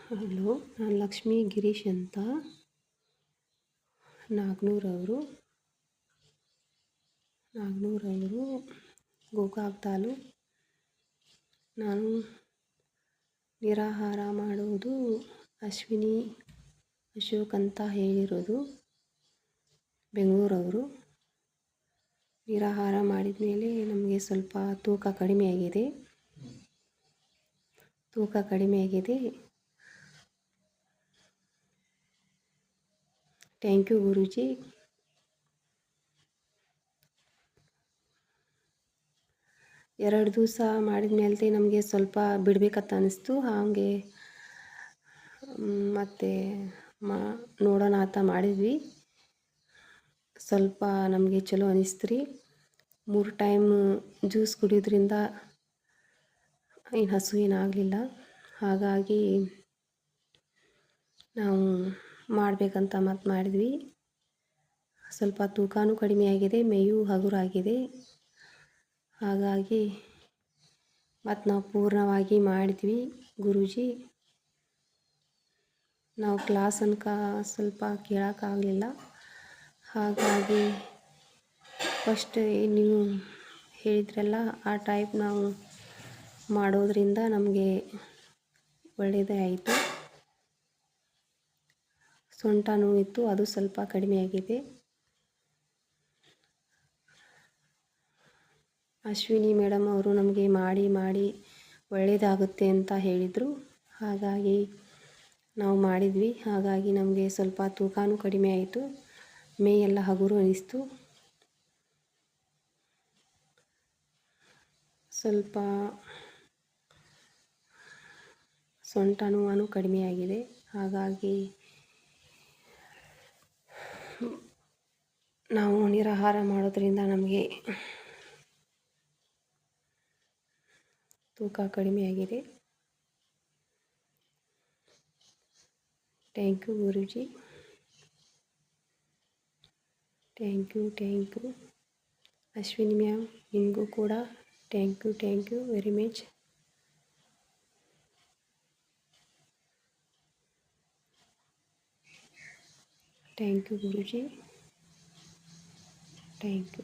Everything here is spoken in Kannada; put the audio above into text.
ಹಲೋ, ನಾನು ಲಕ್ಷ್ಮೀ ಗಿರೀಶ್ ಅಂತ, ನಾಗನೂರವರು ಗೋಕಾಕ್ ತಾಲೂಕು. ನಾನು ನಿರಾಹಾರ ಮಾಡುವುದು ಅಶ್ವಿನಿ ಅಶೋಕ್ ಅಂತ ಹೇಳಿರೋದು, ಬೆಂಗಳೂರವರು. ನಿರಾಹಾರ ಮಾಡಿದ ಮೇಲೆ ನಮಗೆ ಸ್ವಲ್ಪ ತೂಕ ಕಡಿಮೆ ಆಗಿದೆ. Thank you Guruji. 2 ದಿವಸ ಮಾಡಿದ ಮೇಲೆ ನಮಗೆ ಸ್ವಲ್ಪ ಬಿಡಬೇಕಂತ ಅನ್ನಿಸ್ತು. ಹಾಗೆ ಮತ್ತೆ ನೋಡೋಣ ಅಂತ ಮಾಡಿದ್ವಿ. ಸ್ವಲ್ಪ ನಮಗೆ ಚಲೋ ಅನಿಸ್ತು ರೀ. 3 ಟೈಮ್ ಜ್ಯೂಸ್ ಕುಡಿಯೋದ್ರಿಂದ ಏನು ಹಸು ಏನಾಗಲಿಲ್ಲ. ಹಾಗಾಗಿ ನಾವು ಮಾಡಬೇಕಂತ ಮಾಡಿದ್ವಿ. ಸ್ವಲ್ಪ ತೂಕನೂ ಕಡಿಮೆ ಆಗಿದೆ, ಮೇಯೂ ಹಗುರಾಗಿದೆ. ಹಾಗಾಗಿ ನಾವು ಪೂರ್ಣವಾಗಿ ಮಾಡಿದ್ವಿ ಗುರೂಜಿ. ನಾವು ಕ್ಲಾಸ್ ಅನ್ಕ ಸ್ವಲ್ಪ ಕೇಳೋಕ್ಕಾಗಲಿಲ್ಲ. ಹಾಗಾಗಿ ಫಸ್ಟ್ ನೀವು ಹೇಳಿದ್ರಲ್ಲ ಆ ಟೈಪ್ ನಾವು ಮಾಡೋದ್ರಿಂದ ನಮಗೆ ಒಳ್ಳೆಯದೇ ಆಯಿತು. ಸೊಂಟ ನೋವಿತ್ತು, ಅದು ಸ್ವಲ್ಪ ಕಡಿಮೆ ಆಗಿದೆ. ಅಶ್ವಿನಿ ಮೇಡಮ್ ಅವರು ನಮಗೆ ಮಾಡಿ ಒಳ್ಳೆಯದಾಗುತ್ತೆ ಅಂತ ಹೇಳಿದರು. ಹಾಗಾಗಿ ನಾವು ಮಾಡಿದ್ವಿ. ಹಾಗಾಗಿ ನಮಗೆ ಸ್ವಲ್ಪ ತೂಕನೂ ಕಡಿಮೆ ಆಯಿತು, ಮೇಯೆಲ್ಲ ಹಗುರು ಅನಿಸ್ತು. ಸ್ವಲ್ಪ ಸೊಂಟ ನೋವು ಕಡಿಮೆ ಆಗಿದೆ. ಹಾಗಾಗಿ ನಾವು ನಿರಾಹಾರ ಮಾಡೋದ್ರಿಂದ ನಮಗೆ ತೂಕ ಕಡಿಮೆ ಆಗಿದೆ. Thank you Guruji. Thank you Ashwini ma'am, ನಿಮಗೂ ಕೂಡ thank you very much. Thank you Guruji, thank you.